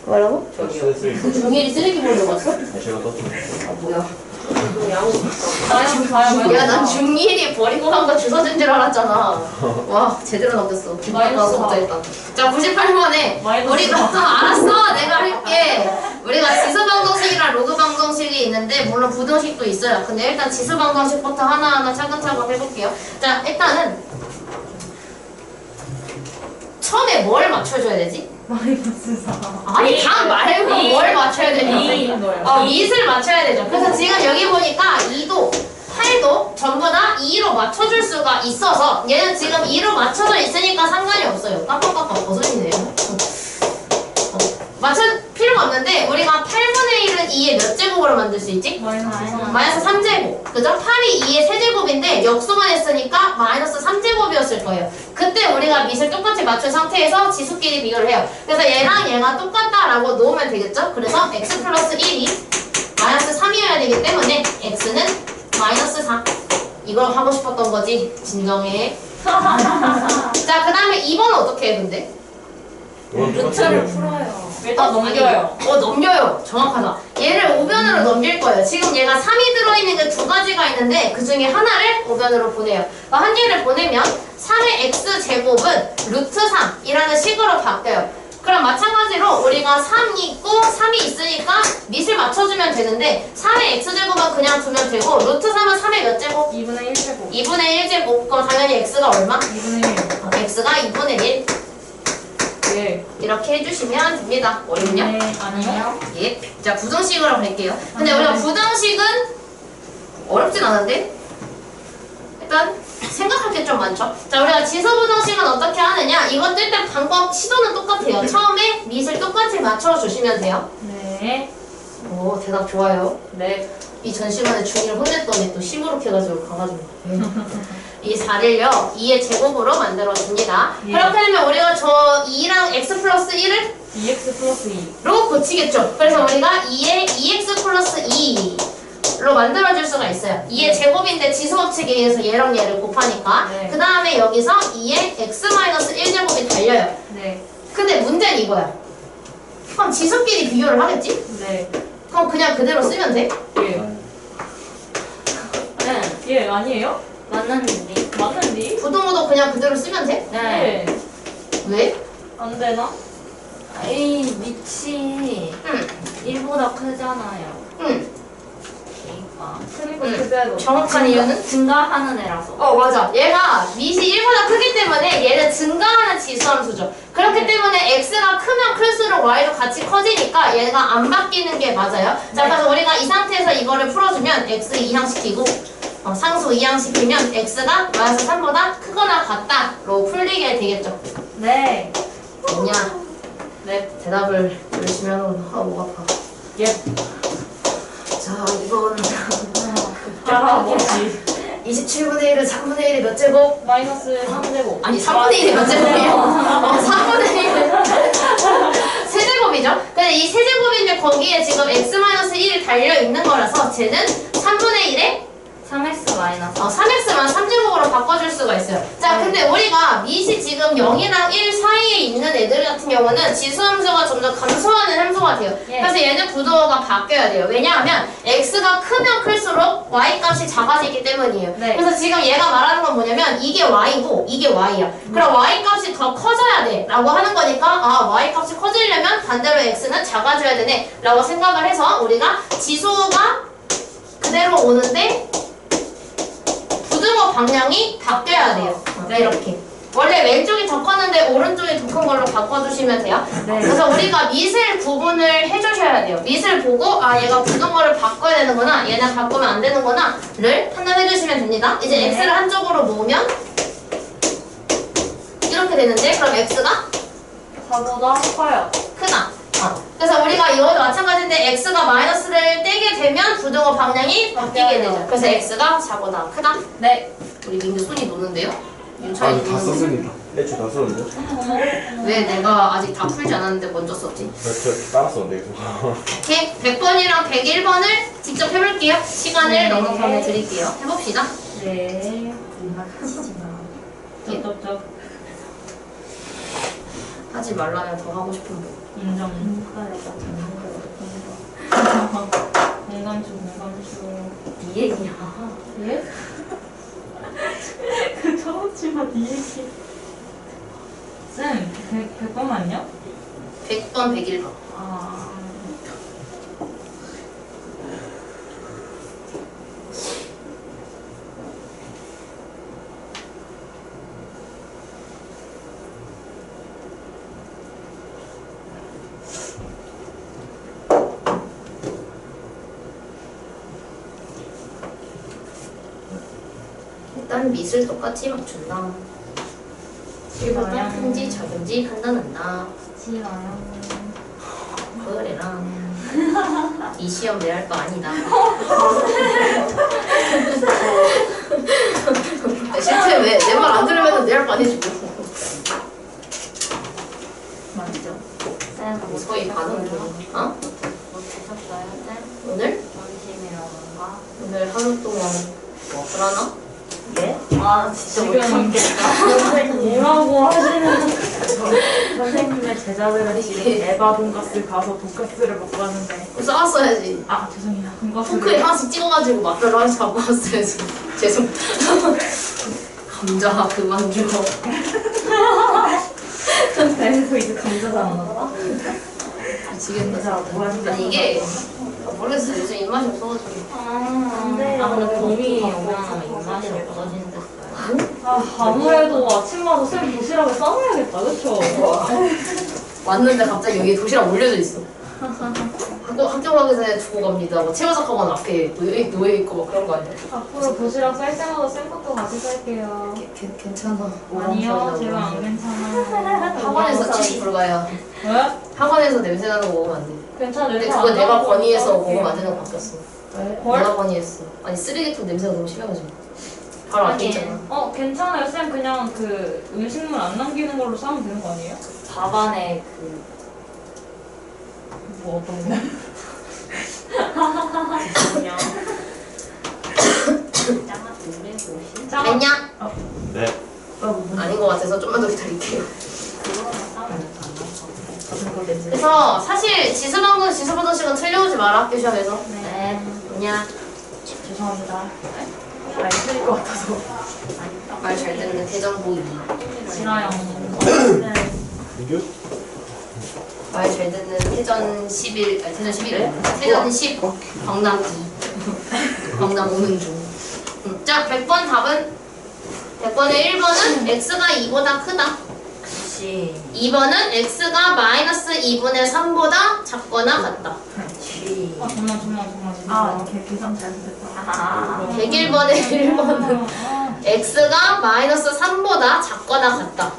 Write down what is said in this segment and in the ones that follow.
뭐라고? 저기요. 종일이 쓰레기 버리러 갔어? 제가 떴습니다. 아 뭐야? 가요. 야, 난 중1이 버리고 간 거 주워준 줄 알았잖아. 와, 제대로 넘겼어. 마이너스 진짜 일단. 자, 98번에 우리가 또 알았어. 내가 할게. 우리가 지수방정식이랑 로그방정식이 있는데 물론 부등식도 있어요. 근데 일단 지수방정식부터 하나하나 차근차근 해볼게요. 자, 일단은 처음에 뭘 맞춰줘야 되지? 마이너스 4. 아니, 다 말고 뭘 맞춰야 되냐고. 밑을 맞춰야 되죠. 그래서 지금 여기 보니까 2도, 8도 전부 다 2로 맞춰줄 수가 있어서 얘는 지금 2로 맞춰져 있으니까 상관이 없어요. 깜빡깜빡 버섯이네요. 맞출 필요가 없는데 우리가 8분의 1은 2의 몇 제곱으로 만들 수 있지? 마이너스 3제곱. 그죠? 8이 2의 세제곱인데 역수만 했으니까 마이너스 3제곱이었을 거예요. 그때 우리가 밑을 똑같이 맞춘 상태에서 지수끼리 비교를 해요. 그래서 얘랑 얘가 똑같다라고 놓으면 되겠죠? 그래서 x 플러스 1이 마이너스 3이어야 되기 때문에 x는 마이너스 4. 이걸 하고 싶었던 거지. 진정해. 자, 그 다음에 2번은 어떻게 해 근데? 루트를 풀어요. 일단 넘겨요. 넘겨요. 정확하다. 얘를 우변으로 넘길 거예요. 지금 얘가 3이 들어있는 게 두 가지가 있는데 그 중에 하나를 우변으로 보내요. 한 개를 보내면 3의 x제곱은 루트 3이라는 식으로 바뀌어요. 그럼 마찬가지로 우리가 3이 있고 3이 있으니까 밑을 맞춰주면 되는데 3의 x제곱은 그냥 두면 되고 루트 3은 3의 몇 제곱? 2분의 1제곱. 2분의 1제곱. 그럼 당연히 x가 얼마? 2분의 1. x가 2분의 1. 예. 이렇게 해주시면 됩니다. 어렵냐? 네, 아니요. 예. 자, 부등식으로 갈게요. 근데 우리가 부등식은 어렵진 않은데? 일단 생각할 게 좀 많죠? 자, 우리가 지수부등식은 어떻게 하느냐? 이것도 일단 방법, 시도는 똑같아요. 처음에 밑을 똑같이 맞춰주시면 돼요. 네. 오, 대답 좋아요. 네. 이 전 시간에 중1 혼냈더니 또 시무룩해가지고 가가지고. 이 4를요, 2의 제곱으로 만들어줍니다. 예. 그렇게 되면 우리가 저 2랑 x 플러스 1을 2x 플러스 2. 로 고치겠죠. 그래서 우리가 2의 2x 플러스 2로 만들어줄 수가 있어요. 2의 제곱인데 지수법칙에 의해서 얘랑 얘를 곱하니까. 네. 그 다음에 여기서 2의 x 마이너스 1제곱이 달려요. 네. 근데 문제는 이거야. 그럼 지수끼리 비교를 하겠지? 네. 그럼 그냥 그대로 쓰면 돼? 예. 네. 예, 아니에요? 맞는데? 맞는데? 부등호도 그냥 그대로 쓰면 돼? 네. 예. 왜? 안 되나? 이 밑이 응. 1보다 크잖아요. 응. 그러니까 그니까 응. 그대로. 정확한 이유는? 증가하는 애라서. 맞아. 얘가 밑이 1보다 크기 때문에 얘는 증가하는 지수함수죠. 그렇기 때문에 x가 크면 클수록 y도 같이 커지니까 얘가 안 바뀌는 게 맞아요. 자, 그래서 우리가 이 상태에서 이거를 풀어주면 x 이항시키고 상수 이항시키면 x가 마이너스 3보다 크거나 같다로 풀리게 되겠죠. 네. 됐냐? 네. 대답을 열심히 하는 건 목 아파. 예. 자, 이거는 할아버지. 27분의 1은 3분의 1이 몇 제곱? 마이너스 3제곱. 아니 3분의 1이 몇 제곱이에요? 3분의 1은 세제곱이죠? 근데 이 세제곱인데 거기에 지금 x-1이 달려있는 거라서 쟤는 3분의 1에 3x 마이너스. 3x만 3제곱으로 바꿔줄 수가 있어요. 자, 근데 우리가 밑이 지금 0이랑 1 사이에 있는 애들 같은 경우는 지수함수가 점점 감소하는 함수가 돼요. 예. 그래서 얘는 부등호가 바뀌어야 돼요. 왜냐하면 x가 크면 클수록 y 값이 작아지기 때문이에요. 네. 그래서 지금 얘가 말하는 건 뭐냐면 이게 y고 이게 y야. 그럼 y 값이 더 커져야 돼 라고 하는 거니까 y 값이 커지려면 반대로 x는 작아져야 되네 라고 생각을 해서 우리가 지수가 그대로 오는데 부등호 방향이 바뀌어야 돼요. 네. 이렇게. 원래 왼쪽이 더 컸는데 오른쪽이 더 큰 걸로 바꿔주시면 돼요. 네. 그래서 우리가 밑을 구분을 해주셔야 돼요. 밑을 보고 얘가 부등호를 바꿔야 되는구나, 얘는 바꾸면 안 되는구나를 판단해주시면 됩니다. 이제 네. x를 한쪽으로 모으면 이렇게 되는데 그럼 x가 4보다 커요. 크다. 그래서 우리가 이것도 마찬가지인데 x가 마이너스를 떼게 되면 부등호 방향이 바뀌게 되죠. 그래서 x가 4보다 크다. 네. 우리 민규 손이 노는데요? 윤찬이 아니 다 노는데? 썼습니다. 애초 다 썼는데? 왜 내가 아직 다 풀지 않았는데 먼저 썼지? 저 따랐었는데 이거. 오케이. 100번이랑 101번을 직접 해볼게요. 시간을 네. 넉넉하게 드릴게요. 해봅시다. 네. 쩝쩝쩝. 하지 말라면 더 하고 싶은 거. 인정. 공감추. 이 얘기야. 예? 그 저렇지만 이 얘기. 쌤, 100번만요? 100번 101번. 아. 일단 밑을 똑같이 맞춘다. 1보다 큰지 작은지 판단한다. 지와요. 그래라. 이 시험 내 할 거 아니다. 실제 왜 내 말 안 들으면 내 할 거 아니지 뭐. 맞죠. 쌤, 소위 반응 중. 어? 뭐 드셨어요, 쌤? 오늘? 점심이라던가? 오늘 하루 동안 뭐 하나? 예? 아, 진짜 못 지금 참겠다. 뭐라고 하시는 선생님의 제자들은 지금 에바 돈가스 가서 돈가스를 먹고 하는데 싸웠어야지. 아 죄송해요 포크에 돈가스를 하나씩 찍어가지고 맛별로 하나씩 갖고 왔어야지. 죄송. 감자 그만 줘. 그래서 이제 감자도 안 나와? 미치겠다. 뭐 하는 아니 이게 모르겠어. 요즘 입맛이 없어가지고. 근데 아, 근데 봄이 먹고 오면 입맛이 없어진댔어요. 아 아무래도 아침마다 쌤 도시락을 싸놔야겠다 그쵸? 왔는데 갑자기 여기 도시락 올려져 있어. 학교 가기 전에 주고 갑니다. 뭐 체험학원 앞에 놓여 있고 막 그런 거 아니야? 앞으로 도시락 쌀 때마다 쌤 것도 같이 쌀게요 괜찮아. 아니요 제가 안 괜찮아요 학원에서 지식 불가야. 왜? 학원에서 냄새 나는 거 먹으면 안 돼. 괜찮아 근데 냄새 그거 안 내가 나는 거 건의해서 먹을게요. 먹으면 안 되는 거 바뀌었어. 헐? 내가 건의했어. 아니 쓰레기통 냄새가 너무 심해가지고. 바로 앞에 아니, 있잖아. 괜찮아요 쌤 그냥 그 음식물 안 남기는 걸로 싸면 되는 거 아니에요? 밥안에 그 뭐 어떤 거? 그냥 짱아 250? 됐냐? 네. 아닌 것 같아서 좀만 더 기다릴게요. 그거는 싸면 안 그래서 사실 지수방송 지수보도식은 틀려오지 마라 학교 시험에서. 네. 뭐냐? 죄송합니다 아 틀릴 것 같아서 말 잘 듣는 대전보이. 진아영 민규? 말 잘 듣는 태전 11, 아니 태전 11, 태전 10, 경남 2. 경남 오는 중. 자, 100번 답은? 100번의 1번은 x가 2보다 크다. G. 2번은 x가 마이너스 2분의 3보다 작거나 같다. G. 아 정말 아, 계산 잘못했다 아. 101번의 1번은 x가 마이너스 3보다 작거나 같다.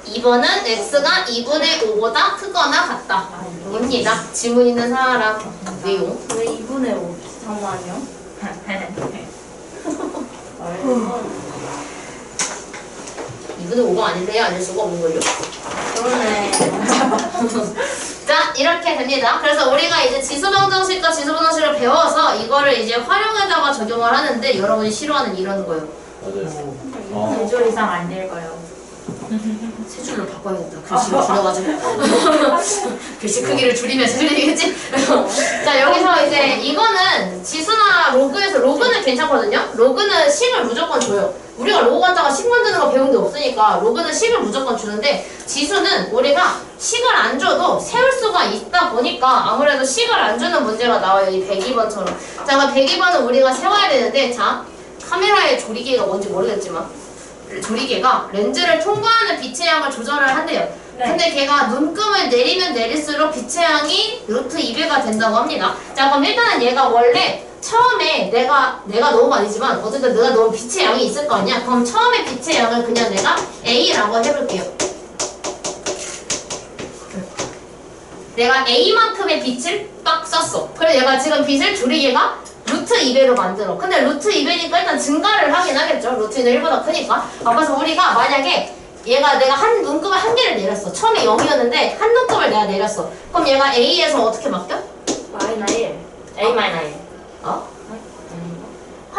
2번은 x가 2분의 5보다 크거나 같다. 입니다. 질문 있는 사람. 내용. 왜 2분의 5? 잠깐만요. 2분의 5가 아닌데요? 아닐 수가 없는걸요? 그러네. 자, 이렇게 됩니다. 그래서 우리가 이제 지수방정식과 지수분원식을 배워서 이거를 이제 활용에다가 적용을 하는데 여러분이 싫어하는 이런 거요. 맞아요. 2줄 이상 안 읽어요. 세 줄로 바꿔야겠다. 글씨를 줄여가지고. 글씨 크기를 줄이면 세 줄이겠지? 자, 여기서 이제 이거는 지수나 로그에서 로그는 괜찮거든요? 로그는 10을 무조건 줘요. 우리가 로그 갖다가 10 만드는 거 배운 게 없으니까 로그는 10을 무조건 주는데 지수는 우리가 10을 안 줘도 세울 수가 있다 보니까 아무래도 10을 안 주는 문제가 나와요. 이 102번처럼. 자, 그럼 102번은 우리가 세워야 되는데 자, 카메라의 조리개가 뭔지 모르겠지만 조리개가 렌즈를 통과하는 빛의 양을 조절을 한대요. 네. 근데 걔가 눈금을 내리면 내릴수록 빛의 양이 루트 2배가 된다고 합니다. 자, 그럼 일단은 얘가 원래 처음에 내가 너무 아니지만 어쨌든 내가 너무 빛의 양이 있을 거 아니야? 그럼 처음에 빛의 양을 그냥 내가 A라고 해볼게요. 내가 A만큼의 빛을 딱 썼어. 그래 얘가 지금 빛을 조리개가 루트 2배로 만들어. 근데 루트 2배니까 일단 증가를 하긴 하겠죠. 루트는 1보다 크니까. 그래서 우리가 만약에 내가 한 눈금을 한 개를 내렸어. 처음에 0이었는데 한 눈금을 내가 내렸어. 그럼 얘가 A에서 어떻게 바뀌어? 마이너 1. A 마이너 1. 어?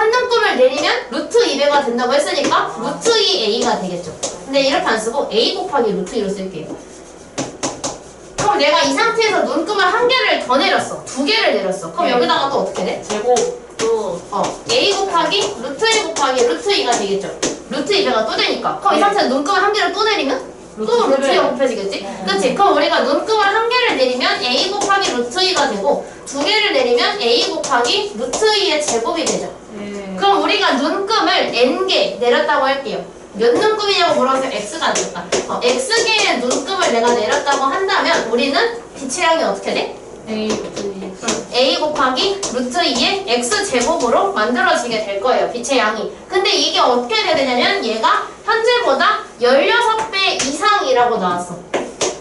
한 눈금을 내리면 루트 2배가 된다고 했으니까 루트 2a가 되겠죠. 근데 이렇게 안 쓰고 a 곱하기 루트 2로 쓸게요. 그럼 내가 이 상태에서 눈금을 한 개를 더 내렸어. 두 개를 내렸어. 그럼 여기다가 또 어떻게 돼? 제곱. 또 a 곱하기 루트 1 곱하기 루트 2가 되겠죠. 루트 2배가 또 되니까. 그럼 이 상태에서 눈금을 한 개를 또 내리면 또 루트 2가 곱해지겠지? 그치? 그럼 우리가 눈금을 한 개를 내리면 a 곱하기 루트 2가 되고 두 개를 내리면 a 곱하기 루트 2의 제곱이 되죠. 네. 그럼 우리가 눈금을 n개 내렸다고 할게요. 몇 눈금이냐고 물어보면 x가 될까? x개의 눈금을 내가 내렸다고 한다면 우리는 빛의 양이 어떻게 돼? A 루트 2. a 곱하기 루트 2의 x제곱으로 만들어지게 될 거예요. 빛의 양이. 근데 이게 어떻게 돼야 되냐면 얘가 현재보다 16배 이상이라고 나왔어.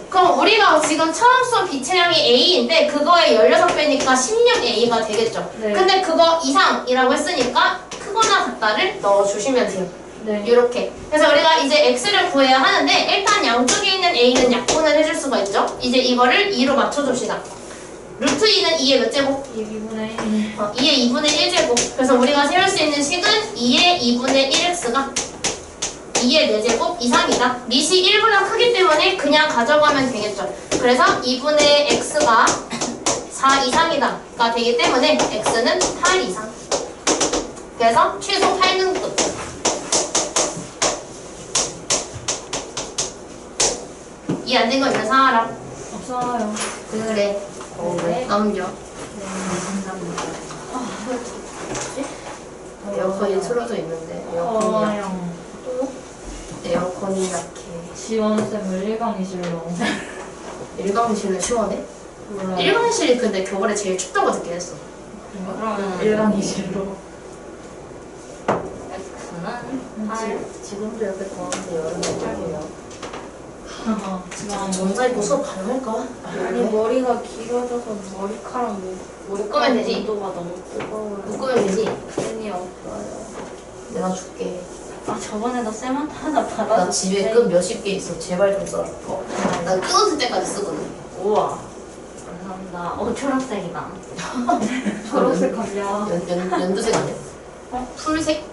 그럼 우리가 지금 처음 쓴 빛의 양이 a인데 그거의 16배니까 16a가 되겠죠. 네. 근데 그거 이상이라고 했으니까 크거나 같다를 넣어주시면 돼요. 네. 이렇게. 그래서 우리가 이제 x를 구해야 하는데 일단 양쪽에 있는 a는 약분을 해줄 수가 있죠. 이제 이거를 2로 맞춰줍시다. 루트 2는 2의 몇 제곱? 2분의 1. 2의 2분의 1제곱. 그래서 우리가 세울 수 있는 식은 2의 2분의 1x가 2의 4제곱 이상이다. 밑이 1보다 크기 때문에 그냥 가져가면 되겠죠. 그래서 2분의 x가 4 이상이다가 되기 때문에 x는 8 이상. 그래서 최소 8등급. 이해 안 된 거 있는 사람? 없어요. 그래. 네. 넘겨. 네, 감사합니다. 에어컨이 틀어져 있는데 에어컨이 허영. 에어컨이 약해. 지원쌤을 일강이실로. 일광실은 시원해? 몰라요. 일광실이 근데 겨울에 제일 춥다고 듣긴 했어. 그러면 일강이실로. X는 8. 지금도 이렇게 더운데 여름에 짧고요. 지금 전자입고 수업 가능할까? 아니 머리가 길어져서 머리카락 묶으면 되지. 온도가 너무 뜨거워요. 묶으면 되지. 펜이 없어요. 내가 줄게. 아 저번에도 쌤한테 하나 나 받았는데. 집에 끈 몇십 개 있어. 제발 좀 써라. 난 끊어질 때까지 쓰거든. 우와. 감사합니다. 초록색이다. 초록색 감자. 연두색 아니야? 풀색?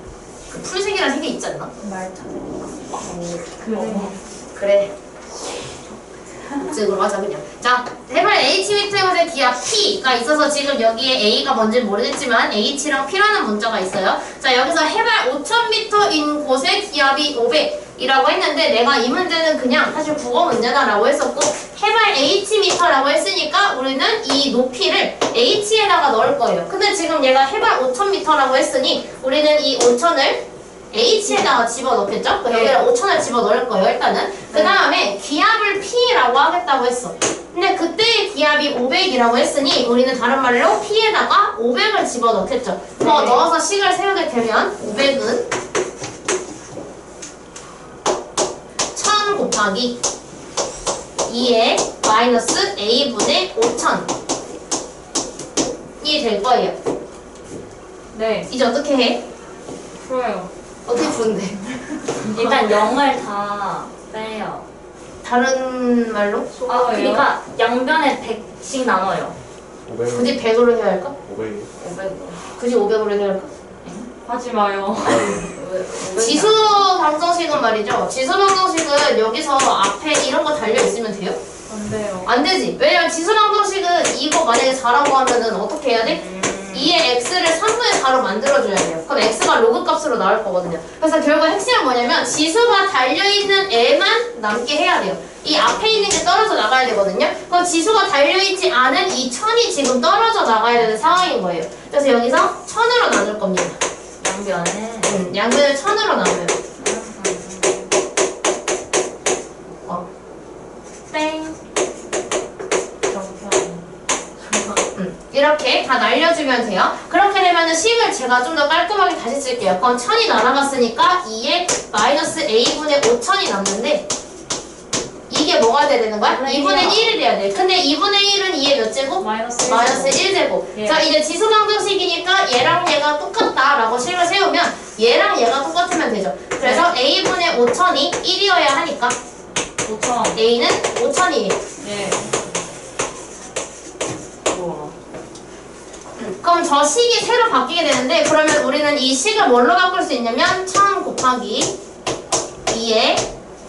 그 풀색이란 색이 있지 않나? 말차색. 그래. 그래. 지금 하자 그냥. 자, 해발 H미터의 곳에 기압 P가 있어서 지금 여기에 A가 뭔지 모르겠지만 H랑 P라는 문자가 있어요. 자, 여기서 해발 5,000m인 곳에 기압이 500이라고 했는데 내가 이 문제는 그냥 사실 국어 문제다라고 했었고 해발 H미터라고 했으니까 우리는 이 높이를 H에다가 넣을 거예요. 근데 지금 얘가 해발 5,000m라고 했으니 우리는 이 5,000을 H에다가 집어넣겠죠? 네. 여기다 5,000을 집어넣을 거예요, 일단은. 그 다음에 기압을 P라고 하겠다고 했어. 근데 그때의 기압이 500이라고 했으니 우리는 다른 말로 P에다가 500을 집어넣겠죠. 더 네. 넣어서 식을 세우게 되면 500은 1000 곱하기 2의 마이너스 A분의 5000이 될 거예요. 네. 이제 어떻게 해? 풀어요. 어떻게 푸는데? 일단 0을 다 빼요. 다른 말로? 아 그러니까 양변에 100씩 나눠요. 500. 굳이 100으로 해야 할까? 500. 500으로. 굳이 500으로 해야 할까? 하지 마요. 지수 방정식은 말이죠. 지수 방정식은 여기서 앞에 이런 거 달려 있으면 돼요? 안 돼요. 안 되지. 왜냐면 지수 방정식은 이거 만약에 4라고 하면은 어떻게 해야 돼? 2의 x를 3분의 4로 만들어줘야 돼요. 그럼 x가 로그 값으로 나올 거거든요. 그래서 결국 핵심은 뭐냐면 지수가 달려있는 애만 남게 해야 돼요. 이 앞에 있는 게 떨어져 나가야 되거든요. 그럼 지수가 달려있지 않은 이 1000이 지금 떨어져 나가야 되는 상황인 거예요. 그래서 여기서 1000으로 나눌 겁니다. 양변에. 양변을 1000으로 나눠요. 땡. 이렇게 다 날려주면 돼요. 그렇게 되면은 식을 제가 좀 더 깔끔하게 다시 쓸게요. 그럼 1000이 날아갔으니까 2에 마이너스 A분의 5000이 남는데 이게 뭐가 돼야 되는 거야? 2분의 1이 돼야 돼. 근데 2분의 1은 2의 몇 제곱? 마이너스 마이너스 1제곱. 예. 자, 이제 지수 방정식이니까 얘랑 얘가 똑같다라고 식을 세우면 얘랑 얘가 똑같으면 되죠. 그래서 A분의 5000이 1이어야 하니까 5천. A는 5000이에요. 예. 우와. 그럼 저 식이 새로 바뀌게 되는데 그러면 우리는 이 식을 뭘로 바꿀 수 있냐면 1000 곱하기 2에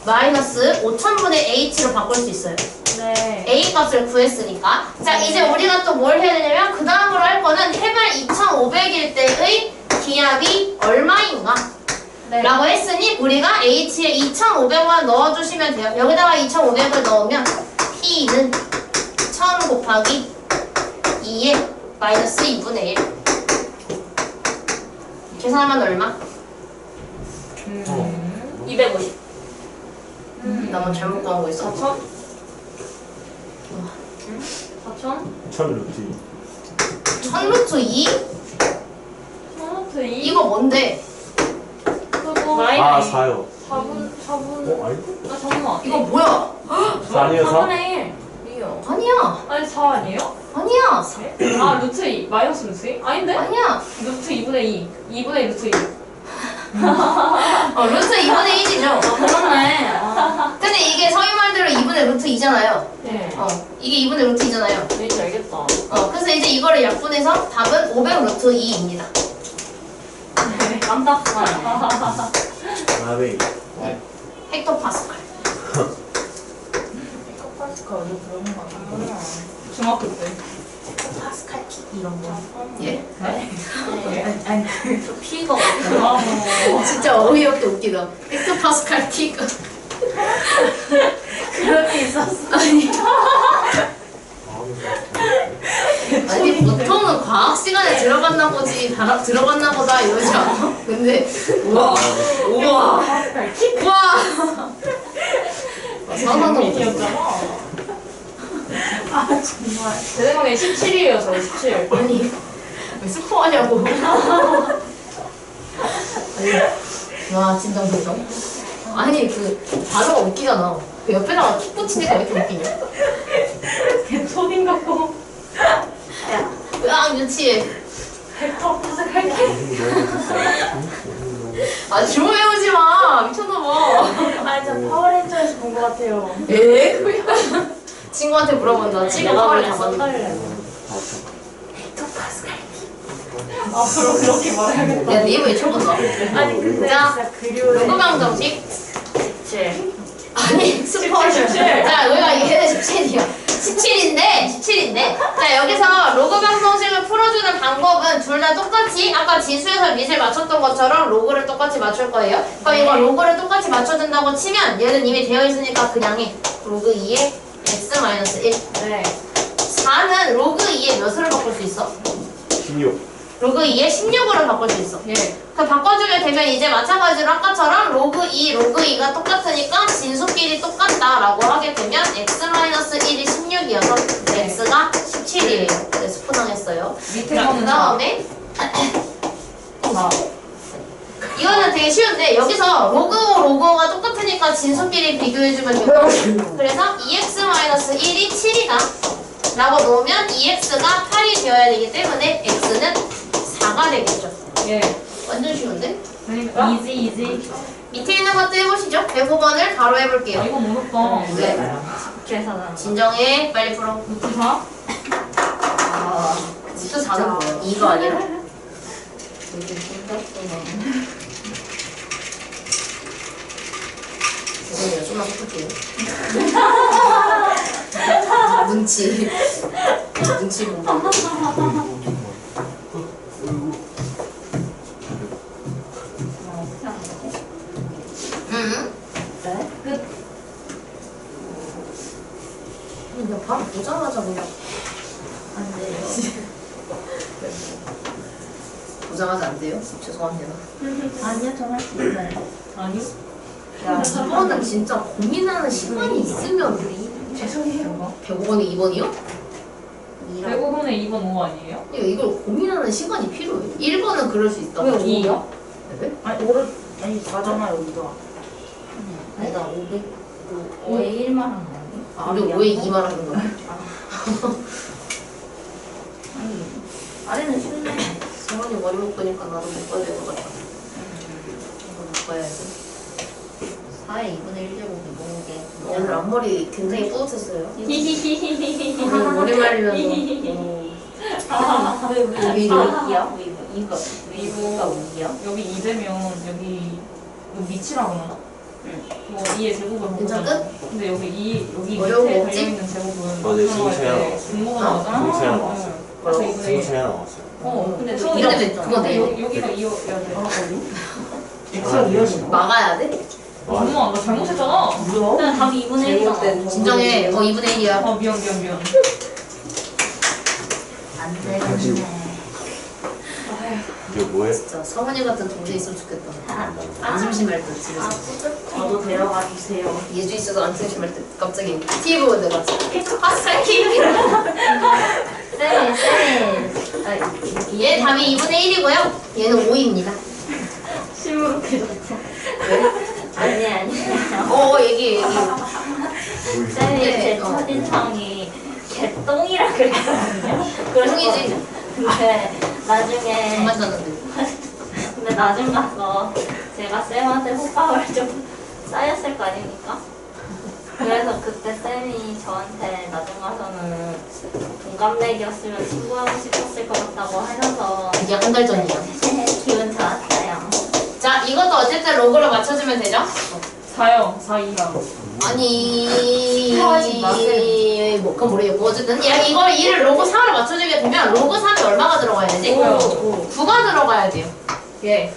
마이너스 5000분의 h로 바꿀 수 있어요. 네. a 값을 구했으니까. 자, 이제 우리가 또 뭘 해야 되냐면 그 다음으로 할 거는 해발 2500일 때의 기압이 얼마인가? 네. 라고 했으니 우리가 h에 2500만 넣어주시면 돼요. 여기다가 2500을 넣으면 p는 1000 곱하기 2에 마이너스 2분의 1. 계산하면 얼마? 250. 나만 잘못 구한 거 있어. 4천? 4천? 1000 루트 1000 루트 2? 소노트 2? 이거 뭔데? 그거 마이- 아 4요 4분 아니? 아 잠깐만 이거 뭐야? 4 아니에요 4? 4분의 1. 이요. 아니야. 아니 4 아니에요? 아니야. 아 루트 2 마이너스 루트 2? 아닌데? 아니야. 루트 2분의 2 2분의 루트 2 루트 2분의 1이죠. 그렇네. 아, 근데 이게 성인 말대로 2분의 루트 2잖아요. 네. 이게 2분의 루트 2잖아요. 왠지 알겠다. 그래서 이제 이거를 약분해서 답은 500 루트 2입니다. 깜빡하네. 아베이 헥토파스칼. 파스칼 어디 그런 거 아니야? 중학교 때 파스칼 킥 이런 거. 예? 아니 저 피가 없어. 진짜 어이없게 웃기다. 헥토파스칼 킥. 그럴 게 있었어. 아니 보통은 과학 시간에 들어갔나 보지 들어갔나 보다 이러지 않아? 근데 우와 우와 파스칼 킥 우와 상상도 못했어. 이었잖아. 아 정말 제 생각에 17이에요 저 17. 아니 왜 스포하냐고. 아니, 와 진정 진정. 아니 그 단어가 웃기잖아. 그 옆에다가 킥 붙이니까 왜 이렇게 웃기냐? 개초딩 같고 으악 유치해. 벡터 파스칼 킥. 아 주문 외우지 마 미쳤나봐. 아니 저 파워레인저에서 본 것 같아요. 에? 친구한테 물어본다. 지금 화를 다 봤는데. 썰래. 앞으로 그렇게 말해야겠다. 야, 네 입을 쳐본다. 아니 근데 자, 진짜 그리워요. 누구방 정식? 17. 아니, 스포일. 17. 자, 우리가 얘는 17이야. 17인데. 자, 여기서 로그 방정식을 풀어주는 방법은 둘 다 똑같이 아까 지수에서 밑을 맞췄던 것처럼 로그를 똑같이 맞출 거예요. 그럼 이거 로그를 똑같이 맞춰준다고 치면 얘는 이미 되어 있으니까 그냥 해. 로그 2에 x-1. 네. 4는 로그 2에 몇으로 바꿀 수 있어? 16 로그 2에 16으로 바꿀 수 있어. 예. 그 바꿔주게 되면 이제 마찬가지로 아까처럼 로그 2, 로그 2가 똑같으니까 진수끼리 똑같다라고 하게 되면 x-1이 16이어서 x가 17이에요. 네, 스포당했어요. 밑에 그 거는 다음에 나. 이거는 되게 쉬운데 여기서 로그 5, 로그 5가 똑같으니까 진수끼리 비교해주면 돼요. 그래서 2x-1이 7이다 라고 놓으면 2x가 8이 되어야 되기 때문에 x는 4가 되겠죠. 예. 완전 쉬운데? 그러니까. 이지. 밑에 있는 것도 해보시죠. 109번을 바로 아 해볼게요. 이거 어렵다. 네. 계산하는. 진정해. 빨리 풀어. 루트 4? 진짜 4는 뭐야? 2가 아니라. 죄송해요. 좀만 섞을게요. 눈치 공부. 응? 네. 끝. 그냥 바로 보자마자 그냥 안 돼요. 보자마자 안 돼요? 죄송합니다. 아니요, 전 할 수 있어요. 아니요. 야, 이거는 진짜 고민하는 시간이 있으면 죄송해요. 105번이 2번이요? 105분에 2번 5 아니에요? 이걸 고민하는 시간이 필요해. 1번은 그럴 수 있다. 왜 5요? 네? 아니 5를 아니 4잖아요 여기가. 아니, 나 500. 5에 1만 하는 거 아니야? 아, 우리 5에 2만 하는 거야. 아니, 아래는 쉽네. 성원이 머리 묶으니까 나도 묶어야 될 것 같아. 이거 묶어야지. 4에 2분의 1제곱이 모으게. 오늘 앞머리 굉장히 뿌듯했어요. 히히히히히히. 오늘 머리 말리면서. 왜 이기야? 이거 이거 우기야? 여기 2되면 여기 이거 밑이라 그러나? 응. 뭐 2의 제곱을 괜찮아? 보잖아. 근데 여기 어려운 밑에 거 없지? 달려있는 제곱은 네, 지금 제가 나왔어요. 분모가 어? 나왔잖아. 지금 제가 나왔어요. 응. 그래서 뭐라고? 이분의 지금 제가 나왔어요. 근데 그거 이름은 이렇게 그거 돼. 여기가 2여야 돼. X가 이어지나? 막아야 돼? 엄마 나 잘못했잖아. 그냥 답이 2분의 1이잖아. 진정해. 2분의 1이야. 미안. 안 되겠네. 이게 뭐예요? 진짜 성훈이 같은 동생 있으면 좋겠다. 아, 안 심심할 때 집에서. 저도 데려가 주세요. 예주 있어도 안 심심할 때 갑자기 TV 보고 내가 아싸키 쌤. 얘 답이 2분의 1이고요. 얘는 5입니다. 시무룩해졌어. 아니. 얘기. 쌤이 네, 제 첫인상이 개똥이라 그랬거든요. 똥이지. 근데 나중에 정말 짰는데. 근데 나중 가서 제가 쌤한테 호빵을 좀 쌓였을 거 아닙니까? 그래서 그때 쌤이 저한테 나중 가서는 동갑내기였으면 친구하고 싶었을 것 같다고 하셔서 이게 한 달 전이야. 기분 좋았어요. 자, 이것도 어쨌든 로그로 맞춰주면 되죠? 4요. 4, 2랑. 아니. 하지 마세요. 그건 모르겠고. 어쨌든 이걸 2를 로그 3으로 맞춰주게 되면 로그 3이 얼마가 들어가야 되지? 9가 들어가야 돼요. 예.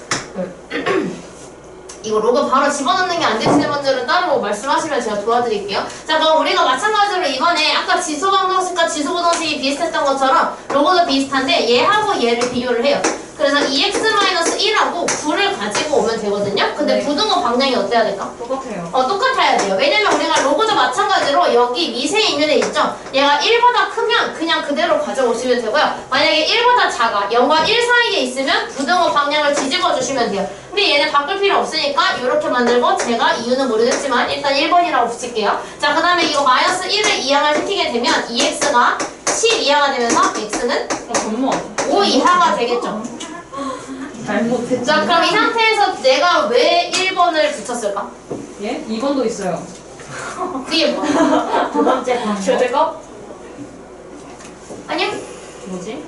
이거 로그 바로 집어넣는 게 안 되시는 분들은 따로 말씀하시면 제가 도와드릴게요. 자, 그럼 우리가 마찬가지로 이번에 아까 지수방정식과 지수부등식이 비슷했던 것처럼 로그도 비슷한데 얘하고 얘를 비교를 해요. 그래서 2x-1하고 9를 가지고 오면 되거든요. 근데 네. 부등호 방향이 어때야 될까? 똑같아요. 똑같아야 돼요. 왜냐면 우리가 로그도 마찬가지로 여기 미세에 있는 애 있죠? 얘가 1보다 크면 그냥 그대로 가져오시면 되고요. 만약에 1보다 작아, 0과 1 사이에 있으면 부등호 방향을 뒤집어 주시면 돼요. 근데 얘는 바꿀 필요 없으니까 이렇게 만들고 제가 이유는 모르겠지만 일단 1번이라고 붙일게요. 자, 그 다음에 이거 마이너스 1을 이항을 시키게 되면 2x가 10 이하가 되면서 x는 엄마. 5 이하가 되겠죠. 잘못했죠. 자, 그럼 이 상태에서 내가 왜 1번을 붙였을까? 예? 2번도 있어요. 그게 뭐야? 두 번째 방법. 최대값? 아니야? 뭐지?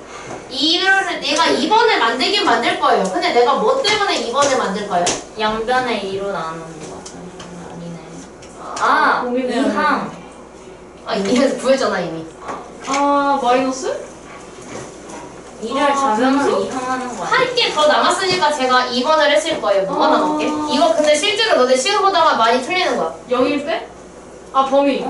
내가 2번을 만들긴 만들 거예요. 근데 내가 뭐 때문에 2번을 만들 거예요? 양변에 2로 나누는 거. 아니네. 고민해야 돼. 이항. 이미 구했잖아 이미. 마이너스? 2를 좌변으로 이항하는 거야. 할 게 더 남았으니까 제가 2번을 했을 거예요. 뭐가 남았게? 이거 근데 실제로 너네 시험 보다가 많이 틀리는 거야. 0일 때? 범위.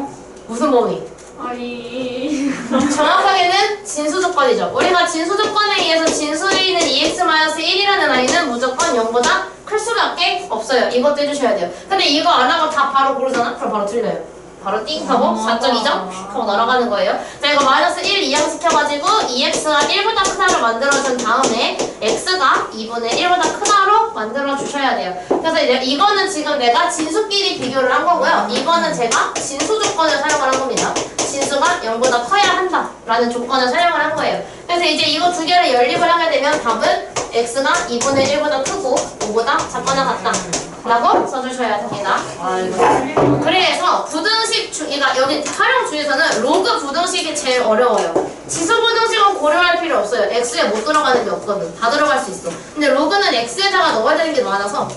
무슨 범위? 아니. 정확하게는 진수 조건이죠. 우리가 진수 조건에 의해서 진수에 있는 2x-1이라는 아이는 무조건 0보다 클 수밖에 없어요. 이것도 해주셔야 돼요. 근데 이거 안 하고 다 바로 고르잖아? 그럼 바로 틀려요. 바로 띵 하고 4.2점 하고 날아가는 거예요. 자, 이거 마이너스 1 이항 시켜가지고 2x가 1보다 크다로 만들어준 다음에 x가 2분의 1보다 크다로 만들어 주셔야 돼요. 그래서 이거는 지금 내가 진수끼리 비교를 한 거고요. 이거는 제가 진수 조건을 사용을 한 겁니다. 진수가 0보다 커야 한다 라는 조건을 사용을 한 거예요. 그래서 이제 이거 두 개를 연립을 하게 되면 답은 x가 2분의 1보다 크고 5보다 작거나 같다 라고 써주셔야 됩니다. 그래서 부등식 그러니까 여기 활용 주에서는 로그 부등식이 제일 어려워요. 지수 부등식은 고려할 필요 없어요. x에 못 들어가는 게 없거든. 다 들어갈 수 있어. 근데 로그는 x에다가 넣어야 되는 게 많아서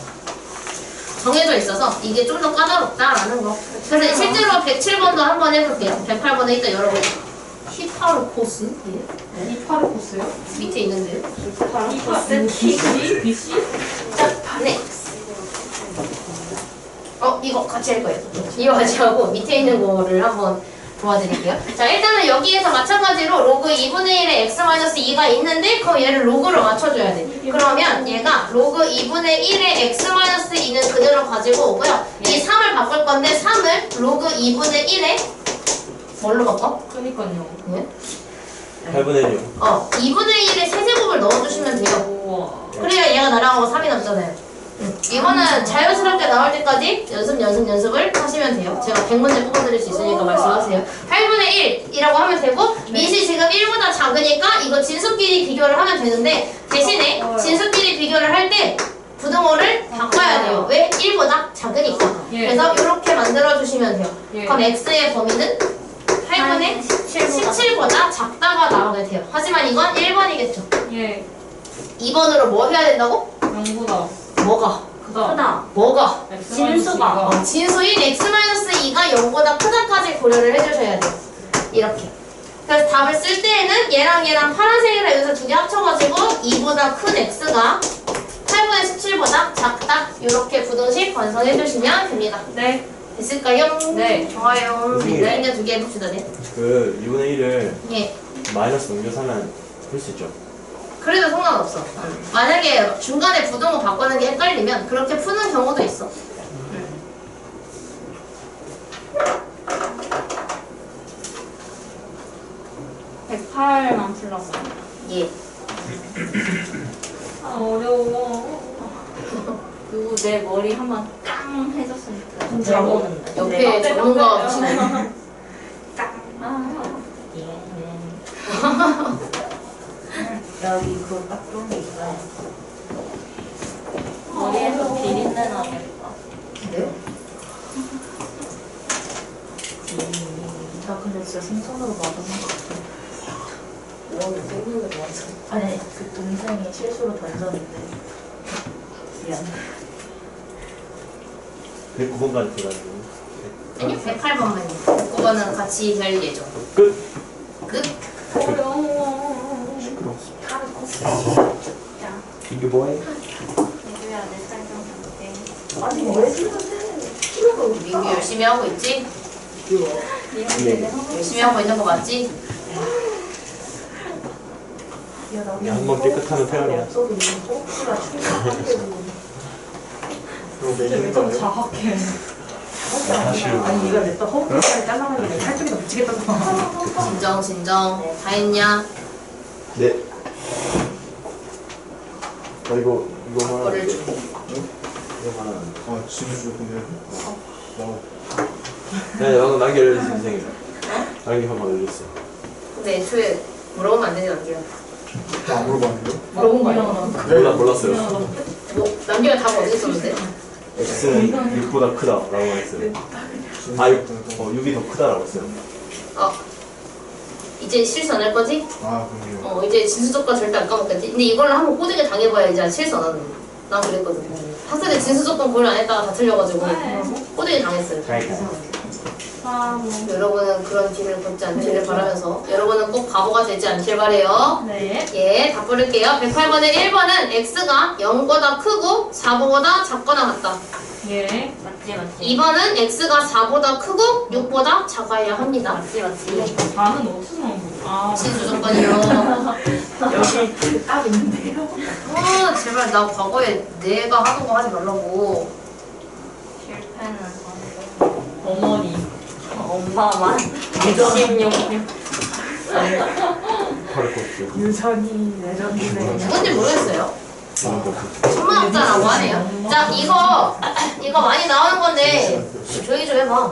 정해져 있어서 이게 좀 더 까다롭다라는 거. 그래서 실제로 107번도 한번 해볼게요. 108번에 일단 열어볼게요. 히파르코스? 예? 히파르코스요? 밑에 있는데요. BC? BC? 자, 네. 이거 같이 할 거예요. 이거 같이 하고 밑에 있는 거를 한번 도와드릴게요. 자, 일단은 여기에서 마찬가지로 로그 2분의 1에 x-2가 있는데 그럼 얘를 로그로 맞춰줘야 돼. 그러면 얘가 로그 2분의 1에 x-2는 그대로 가지고 오고요. 이 3을 바꿀 건데 3을 로그 2분의 1에 뭘로 바꿔? 그니까요. 네? 8분의 6. 2분의 1에 세제곱을 넣어주시면 돼요. 우와. 그래야 얘가 나랑하고 3이 남잖아요. 이거는 자연스럽게 나올 때까지 연습을 하시면 돼요. 제가 100문제 뽑아드릴 수 있으니까 말씀하세요. 8분의 1이라고 하면 되고 밑이 지금 1보다 작으니까 이거 진수끼리 비교를 하면 되는데 대신에 진수끼리 비교를 할 때 부등호를 바꿔야 돼요. 왜? 1보다 작으니까. 예. 그래서 이렇게 만들어주시면 돼요. 예. 그럼 x의 범위는 8분의 17 17보다 작다가 나오게 돼요. 하지만 이건 1번이겠죠. 예. 2번으로 뭐 해야 된다고? 0보다 뭐가? 크다. 크다. 뭐가? 진수가. 진수인 x-2가 0보다 크다까지 고려를 해주셔야 돼요. 이렇게. 그래서 답을 쓸 때에는 얘랑 파란색이랑 여기서 두 개 합쳐가지고 2보다 큰 x가 8분의 17보다 작다. 이렇게 부등식 완성해주시면 됩니다. 네. 됐을까요? 네. 좋아요. 선생님. 네, 이제 두 개 해봅시다. 네. 그 2분의 1을 예. 마이너스 넘겨서 하면 풀 수 있죠. 그래도 상관없어. 만약에 중간에 부등호 바꾸는 게 헷갈리면 그렇게 푸는 경우도 있어. 108만 풀라고. 예. 아, 어려워. 누구 내 머리 한번 깡 해줬으면 좋겠다. 잘 오는데. 옆에 전문가가 계시네. 여기 그딱 좋은 게 있어요. 머리에서 비린내 나겠다. 그래요? 나 근데 진짜 생선으로 맞은 것 같아. 뭐, 생각을 좋아하죠 아니, 그 동생이 실수로 던졌는데. 미안. 109번까지 돼가지고. 아니요, 108번만요. 9번은 같이 될 예정. 끝! 끝. 어려워. 시끄러워. 야, 이게 뭐해? 얘들아 내살좀 볼게. 아니, 왜 그러는데? 민규 열심히 하고 있지? 니네 열심히 하고 있는 거 맞지? 야, 나 이게 한번 깨끗하면 태연이야. 없어도 이거 호흡기가 충분한데도. 그럼 좀 자학해. 사실 아니, 얘가 냈다 호흡기까지 잘라가지고 내 팔뚝에다 붙이겠다고. 진정. 다 했냐? 네. 이거 하나. 거를 주. 이거 하나. 아, 진짜 근데 네, 방금 남기 열렸어, 선생님. 남기 한번 열렸어. 근데 애초에 물어보면 안 되지, 남기가. 안 물어봤는데? 물어본 거 아니야? 몰랐어요. 뭐, 남기가 답 어디 있었는데? X는 6보다 크다라고 했어요. 아, 6이 더 크다라고 했어요. 이제 실수 안 할 거지? 아, 그럼요. 이제 진수조건 절대 안 까먹겠지? 근데 이걸로 한번 꼬드게 당해봐야지 실수 안 하는 거. 난 그랬거든. 학생들 진수조건 고려 안 했다가 다 틀려가지고 꼬드게 당했어요. 여러분은 그런 길을 걷지 않기를 바라면서 여러분은 꼭 바보가 되지 않길 바래요. 네. 예, 다 부를게요. 108번의 1번은 x가 0보다 크고 4보다 작거나 같다. 예. 맞지. 2번은 x가 4보다 크고 6보다 작아야 합니다. 맞지. 반은 어디서 나온 거야? 아, 진수조건이요. 여기 딱 있는데요. 제발 나 과거에 내가 하던 거 하지 말라고. 실패는 어머니. 엄마만 66. 팔을 꽂죠. 유전이 레전드네. 누군지 모르겠어요. 천만업자라고 하네요. 자, 이거 많이 나오는 건데 조용히 좀 해봐.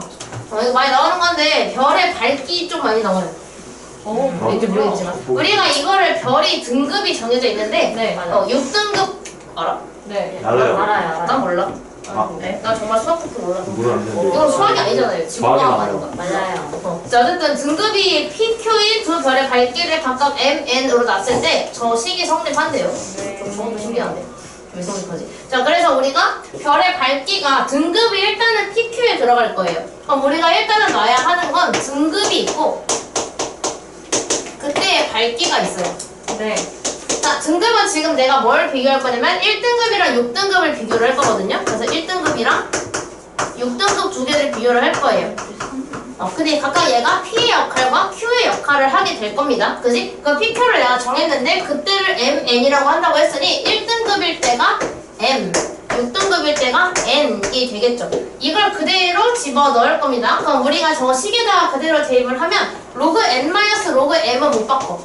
이거 많이 나오는 건데 별의 밝기 좀 많이 나와요. 왠지 모르겠지만 우리가 이거를 별이 등급이 정해져 있는데 네. 6등급 알아? 네. 알아요. 알아요. 난 몰라. 아, 네. 나 정말 수학 그렇게 몰라서. 모르는데. 이건 수학이 아니잖아요. 지구과학 과학이 아닌가? 맞아요. 자, 어쨌든 등급이 PQ인 두 별의 밝기를 각각 M, N으로 놨을 때 저 식이 성립한대요. 저것도 신기한데. 왜 성립하지? 자, 그래서 우리가 별의 밝기가 등급이 일단은 PQ에 들어갈 거예요. 그럼 우리가 일단은 놔야 하는 건 등급이 있고 그때의 밝기가 있어요. 네. 자, 등급은 지금 내가 뭘 비교할 거냐면 1등급이랑 6등급을 비교를 할 거거든요. 그래서 1등급이랑 6등급 두 개를 비교를 할 거예요. 근데 각각 얘가 P의 역할과 Q의 역할을 하게 될 겁니다. 그지? 그 PQ를 내가 정했는데 그때를 MN이라고 한다고 했으니 1등급일 때가 M, 6등급일 때가 N이 되겠죠. 이걸 그대로 집어넣을 겁니다. 그럼 우리가 저 식에다가 그대로 대입을 하면 로그 N 마이너스 로그 M은 못 바꿔.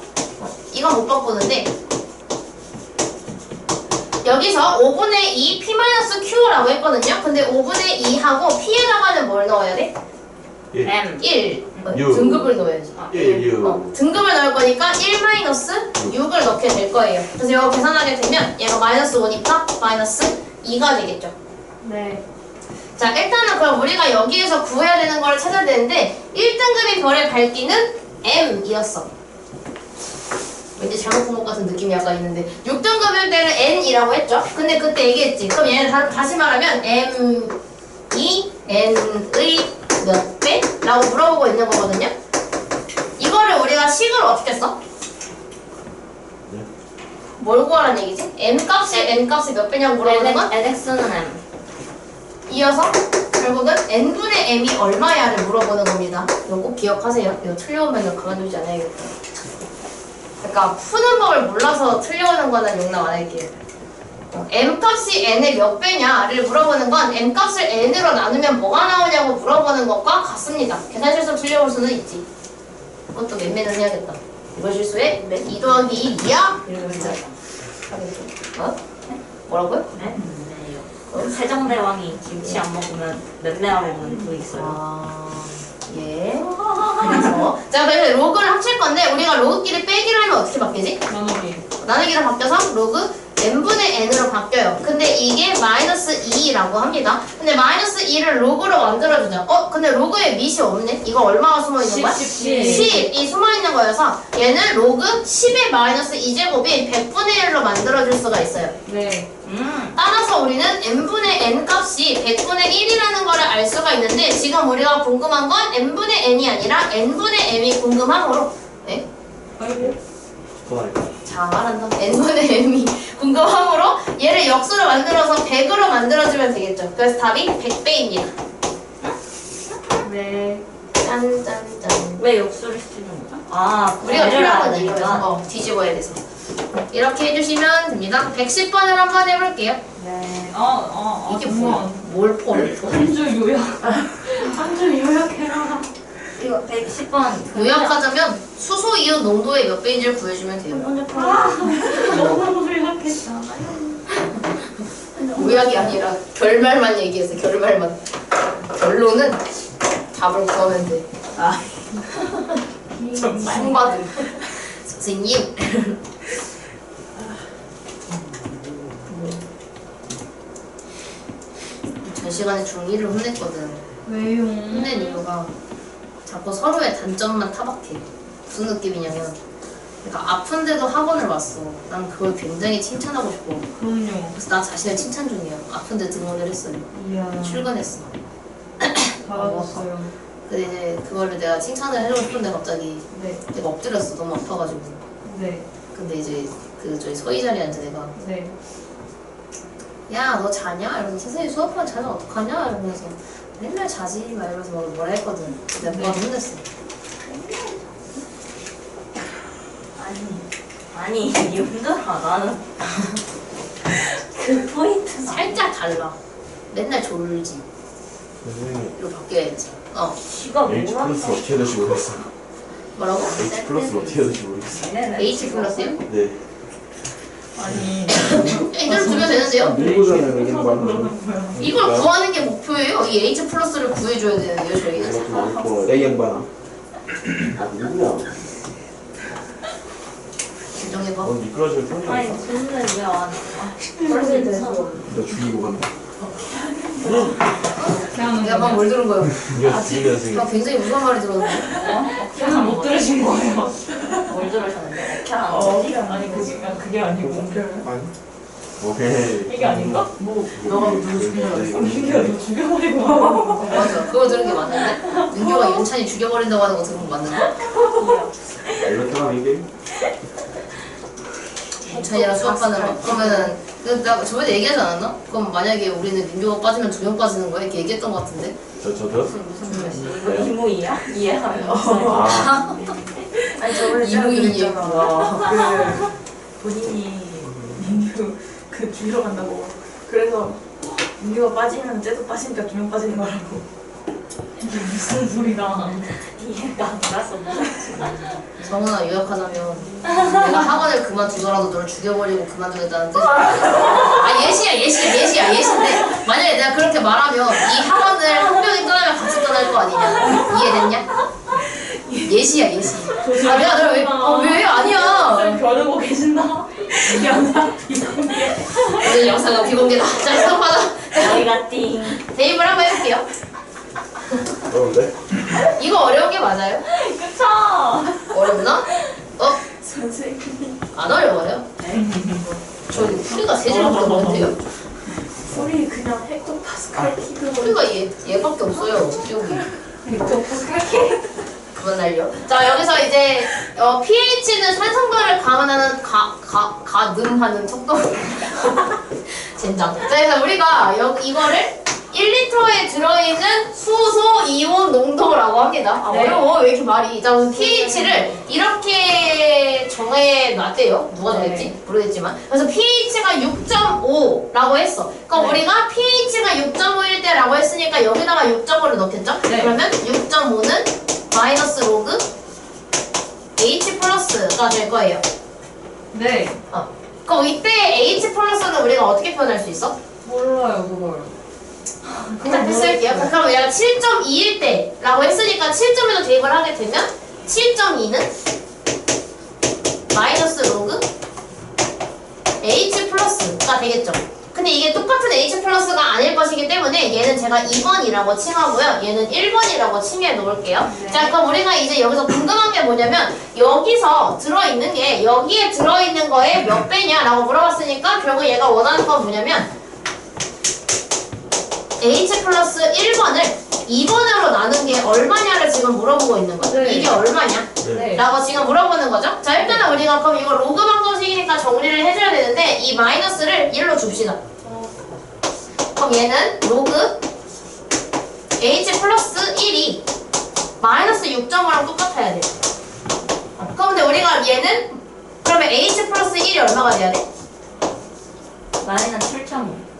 이건 못 바꾸는데 여기서 5분의 2 P-Q라고 했거든요. 근데 5분의 2하고 P에다가는 뭘 넣어야 돼? M. 1. 유. 등급을 넣어야지. 1, 등급을 넣을 거니까 1-6을 넣게 될 거예요. 그래서 이거 계산하게 되면 얘가 마이너스 5니까 마이너스 2가 되겠죠. 네. 자, 일단은 그럼 우리가 여기에서 구해야 되는 걸 찾아야 되는데 1등급인 별의 밝기는 M이었어. 왠지 잘못 본 것 같은 느낌이 약간 있는데 6등급일 때는 N이라고 했죠? 근데 그때 얘기했지. 그럼 얘는 다시 말하면 M이 N의 몇 배? 라고 물어보고 있는 거거든요. 이거를 우리가 식으로 어떻게 써? 네. 뭘 구하라는 얘기지? N 값이 몇 배냐고 물어보는 건? NX는 M. 이어서 결국은 n분의 m이 얼마야를 물어보는 겁니다. 이거 꼭 기억하세요. 이거 틀려오면 이거 가만두지 않아야겠다. 그러니까 푸는 법을 몰라서 틀려오는 거는 용납 안 할게요. m 값이 n의 몇 배냐를 물어보는 건 m 값을 n으로 나누면 뭐가 나오냐고 물어보는 것과 같습니다. 계산 실수 틀려올 수는 있지. 그것도 맨매는 해야겠다. 이거 실수에 2 더하기 2야? 이러면서 하겠죠. 어? 뭐라고요? 네? 세종대왕이 김치 안 먹으면 맴매하러 오는 그 있어요. 아, 예. 그래서 자, 그래서 로그를 합칠 건데 우리가 로그끼리 빼기를 하면 어떻게 바뀌지? 나누기로 바뀌어서 로그 n분의 n으로 바뀌어요. 근데 이게 마이너스 2라고 합니다. 근데 마이너스 2를 로그로 만들어주자. 근데 로그에 밑이 없네? 이거 얼마가 숨어있는 거야? 10이 숨어있는 거여서 얘는 로그 10의 마이너스 2제곱이 100분의 1로 만들어줄 수가 있어요. 네. 따라서 우리는 n분의 n 값이 100분의 1이라는 거를 알 수가 있는데 지금 우리가 궁금한 건 n분의 n이 아니라 n분의 m이 궁금하므로 네? 아이고. 잘한다. n분의 m이 궁금하므로 얘를 역수로 만들어서 100으로 만들어주면 되겠죠. 그래서 답이 100배입니다. 네. 짠짠짠. 왜 역수를 시키는 거죠? 아, 우리가 필요한 건 이거야. 이거여서 뒤집어야 돼서 이렇게 해주시면 됩니다. 110번을 한번 해볼게요. 네. 이게 뭐야? 뭘 포함해서? 한줄 요약. 한줄 요약해라. 이거 110번. 요약하자면 수소 이온 농도의 몇 배인지를 구해주면 돼요. 너무 요약했다. 요약이 아니라 결말만 얘기했어요. 결말만. 결론은 답을 구하면 돼. 정말. 상받은 선생님. 전 시간에 중1을 혼냈거든. 왜요? 혼낸 이유가 자꾸 서로의 단점만 타박해. 무슨 느낌이냐면 그러니까 아픈데도 학원을 왔어. 난 그걸 굉장히 칭찬하고 싶어. 그럼요. 그래서 나 자신을 칭찬 중이야. 아픈데 등원을 했어요. 이야. 출근했어. 잘하셨어요. 근데 이제 그거를 내가 칭찬을 해주고 싶은데 갑자기 네. 내가 엎드렸어. 너무 아파가지고. 네. 근데 이제 그 저희 서희 자리에 앉아 내가 네. 야 너 자냐? 이러면서 선생님 수업하면 자면 어떡하냐? 이러면서 맨날 자지 막 이러면서 막 뭐라 했거든. 내가 뭐가 혼냈어. 아니, 힘들어. 나는. 그 포인트. 살짝 달라. 맨날 졸지. 선생님 이로 바뀌어야지. 지가 H 뭐라 플러스 어떻게 해야 될지 모르겠어. 뭐라고? H 플러스 어떻게 해야 될지 모르겠어. H 플러스요? 네. 아니. H를 두면 되는데요? 밀고잖아요, 이게 말하면. 이걸 구하는 게 목표예요. 이 H 플러스를 구해줘야 되는데요, 저희는. 좀 많고. 내 양반아. 아 누구야? 진정해봐. 넌 미끄러지면 편지 아니, 없어. 근데 왜 안. 벌써 너 죽이고 간다. 내가 막 뭘 들은 거예요? 이거 죽이면 선생님. 나 굉장히 무서운 말이 들었는데. 그냥 못 들으신 거예요. 뭘 들으셨는데? 아니 그게 아니고. 아니. 오케이. 이게 아닌가? 너가 누구 죽인 줄 알았어? 민규야 너 죽여버리고 와. 맞아. 그거 들은 게 맞는데? 민규가 윤찬이 죽여버린다고 하는 거 들은 거 맞는 거? 이렇게만 이게. 윤찬이랑 수업하는 거. 그러면은 나 저번에 얘기하지 않았나? 그럼 만약에 우리는 민규가 빠지면 2명 빠지는 거야? 이렇게 얘기했던 거 같은데? 저도요? 이거 이모이야? 이해하면. 아. 아니 저번에 이모인이. 그 본인이 민규 그 죽이러 간다고. 그래서 민규가 빠지면 쟤도 빠지니까 2명 빠지는 거라고. 이게 무슨 소리가? 이해가 안 가서. 정훈아 요약하자면 내가 학원을 그만두더라도 너를 죽여버리고 그만두겠다는 뜻. 예시인데 만약에 내가 그렇게 말하면 이 학원을 한 명이 떠나면 같이 떠날 거 아니냐. 이해됐냐? 예시. 내가 너를 왜 아니야. 겨루고 계신다. 영상 비공개. 오늘 영상은 비공개다. 자 수업하자. 머리가 띵. 대입을 한번 해볼게요. 어려운데? 이거 어려운 게 맞아요? 그쵸? 어렵나? 어? 선생님. 안 어려워요? 저 풀이가 세 줄밖에 없는데요? 우리 그냥 헥토파스칼 키로. 풀이가 얘밖에 없어요. 여기. 헥토파스칼 키. 그만 날려. 자, 여기서 이제 pH는 산성도를 감안하는 가늠하는 속도. 젠장. 자, 그래서 우리가 이거를 1리터에 들어있는 수소 이온 농도라고 합니다. 아, 네. 어려워. 왜 이렇게 말이. 자, 그럼 pH를 이렇게 정해놨대요. 누가 정했지? 네. 모르겠지만. 그래서 pH가 6.5라고 했어. 그럼 네. 우리가 pH가 6.5일 때라고 했으니까 여기다가 6.5를 넣겠죠? 네. 그러면 6.5는 마이너스 로그 H 플러스가 될 거예요. 네. 그럼 이때 H 플러스는 우리가 어떻게 표현할 수 있어? 몰라요 그걸. 일단 패스할게요. 그럼 얘가 7.2일 때라고 했으니까 7점에도 대입을 하게 되면 7.2는 마이너스 로그 H 플러스가 되겠죠. 근데 이게 똑같은 H 플러스가 아닐 것이기 때문에 얘는 제가 2번이라고 칭하고요. 얘는 1번이라고 칭해 놓을게요. 네. 자, 그럼 우리가 이제 여기서 궁금한 게 뭐냐면 여기서 들어있는 게 여기에 들어있는 거에 몇 배냐라고 물어봤으니까 결국 얘가 원하는 건 뭐냐면 H 플러스 1번을 2번으로 나눈 게 얼마냐를 지금 물어보고 있는 거죠. 네. 이게 얼마냐? 네. 라고 지금 물어보는 거죠. 자, 일단은 우리가 그럼 이거 로그 방정식이니까 정리를 해줘야 되는데 이 마이너스를 1로 줍시다. 그럼 얘는 로그 H 플러스 1이 마이너스 6.5랑 똑같아야 돼. 그럼 근데 우리가 얘는 그러면 H 플러스 1이 얼마가 돼야 돼? 나이는 7.5.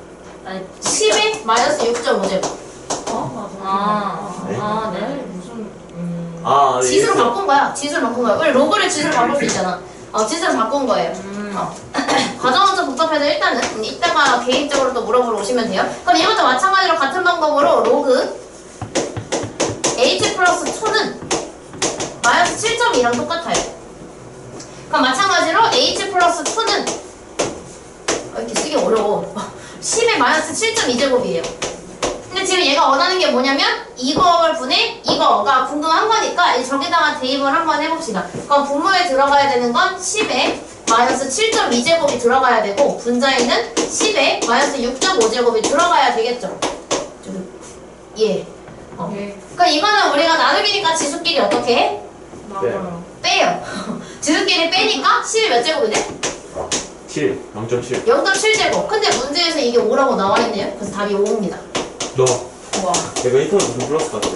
아니 10에 마이너스 6.5제곱. 네. 무슨 아, 네. 지수로 바꾼 거야. 지수로 바꾼 거야. 우리 로그를 지수로 바꿀 수 있잖아. 지수로 바꾼 거예요. 과정은 좀 복잡해도 일단은 이따가 개인적으로 또 물어보러 오시면 돼요. 그럼 이것도 마찬가지로 같은 방법으로 로그 H 플러스 2는 마이너스 7.2랑 똑같아요. 그럼 마찬가지로 H 플러스 2는 이렇게 쓰기 어려워. 10의 마이너스 7.2제곱이에요. 근데 지금 얘가 원하는 게 뭐냐면 이걸 분해 이거가 궁금한 거니까 저기다가 대입을 한번 해봅시다. 그럼 분모에 들어가야 되는 건 10에 마이너스 7.2제곱이 들어가야 되고 분자에는 10에 마이너스 6.5제곱이 들어가야 되겠죠. 예. 그러니까 이거는 우리가 나누기니까 지수끼리 어떻게 해? 나와요. 빼요. 지수끼리 빼니까 10이 몇 제곱이 돼? 7, 0.7. 0.7제곱. 근데 문제에서 이게 5라고 나와 있네요. 그래서 답이 5입니다. 너. 와. 내가 인터넷 무슨 플러스 같아?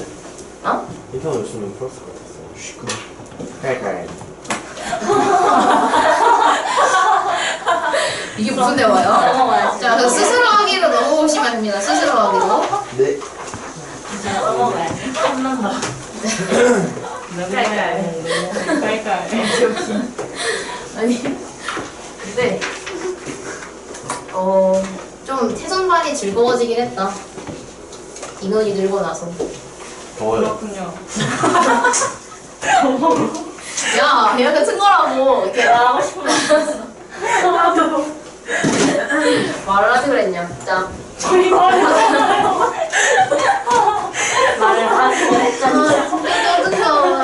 어? 인터넷 무슨 플러스 같았어. 쉬끄러. 깔깔. 이게 무슨 대화야? 넘어가야지. 자, 그 스스로 하기로 넘어오시면 됩니다. 스스로 하기로. 네. 자, 넘어가야지. 혼난다. 깔깔. 깔깔. 아니, 근데 좀 태전반이 즐거워지긴 했다. 인원이 늘고 나서. 더워요. 그렇군요. 야, 얘 같은 거라고 이렇게 하고 싶은 말. 말을 하지 그랬냐? 자, 저희 말이요. 말을 하기로 했잖아. 어떡해요.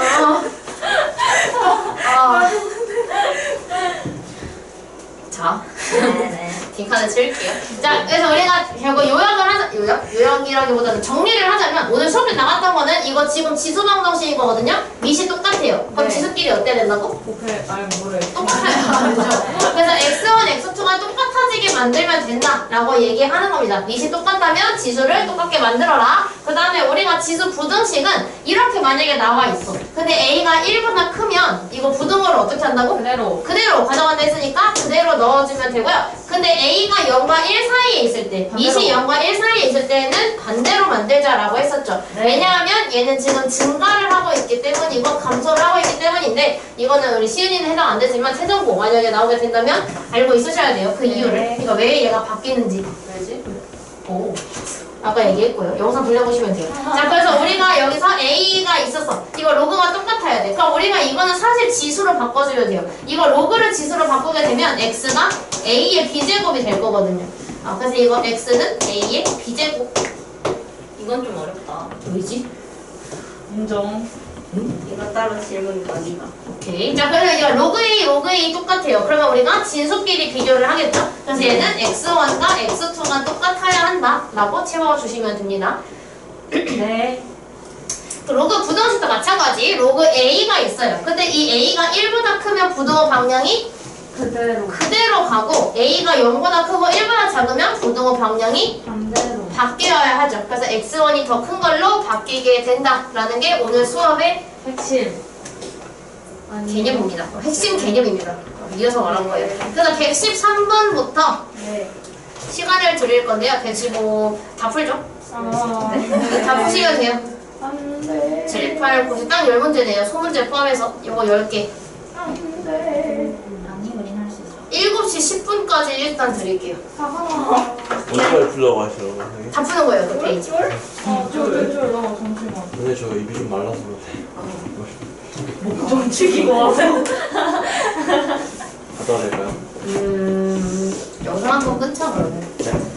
자, 네네. 빈칸을 칠게요. 자, 그래서 우리가 결국 요약이라기보다는 정리를 하자면 오늘 수업에 나갔던 거는 이거 지금 지수방정식인 거거든요. 밑이 똑같아요. 그럼 네. 지수끼리 어때야 된다고? 오케이. 아니 뭐래. 똑같아요. 그렇죠? 그래서 x1, x2가 똑같아지게 만들면 된다라고 얘기하는 겁니다. 밑이 똑같다면 지수를 똑같게 만들어라. 그 다음에 우리가 지수 부등식은 이렇게 만약에 나와 있어. 근데 a가 1보다 크면 이거 부등호를 어떻게 한다고? 그대로 가져간다 했으니까 그대로 넣어주면 되고요. 근데 a가 0과 1 사이에 있을 때, 밑이 0과 1 사이에 있을 때는 반대로 만들자라고 했었죠. 네. 왜냐하면 얘는 지금 증가를 하고 있기 때문이고 감소를 하고 있기 때문인데 이거는 우리 시은이는 해당 안 되지만 최종고 만약에 나오게 된다면 알고 있으셔야 돼요. 그 네. 이유를. 그러니까 왜 얘가 바뀌는지. 왜지? 오. 아까 얘기했고요. 영상 돌려보시면 돼요. 자, 그래서 우리가 여기서 a가 있었어. 이거 로그가 똑같아야 돼. 그럼 우리가 이거는 사실 지수로 바꿔주면 돼요. 이거 로그를 지수로 바꾸게 되면 x가 a의 b제곱이 될 거거든요. 그래서 이거 x는 a의 b제곱. 이건 좀 어렵다. 왜지? 인정. 이거 따로 질문 아니다. 오케이. 자, 그러면 이거 로그 A 똑같아요. 그러면 우리가 진수끼리 비교를 하겠죠? 그래서 얘는 x1과 x2가 똑같아야 한다. 라고 채워주시면 됩니다. 네. 로그 부등식도 마찬가지. 로그 A가 있어요. 근데 이 A가 1보다 크면 부등호 방향이 그대로 가고 A가 0보다 크고 1보다 작으면 부등호 방향이 반대로. 바뀌어야 하죠. 그래서 x1이 더 큰 걸로 바뀌게 된다라는 게 오늘 수업의 핵심. 개념입니다. 핵심 개념입니다. 이어서 말한 거예요. 그래서 113번부터 네. 시간을 드릴 건데요. 115 다 풀죠? 네. 다 푸시면 돼요. 안돼. 7, 8, 9, 딱 10문제네요. 소문제 포함해서 이거 10개. 안돼. 아니, 우린 할 수 있어. 7시 10분까지 일단 드릴게요. 언제까지 풀려고 하시는 거예요? 선생님? 다 푸는 거예요, 그 페이지. 쫄? 나 잠시만. 근데 저 입이 좀 말라서 그런데 좀 죽이고 와서. 갔다 와도 될까요? 영상 한번 끊자, 그러면. 네?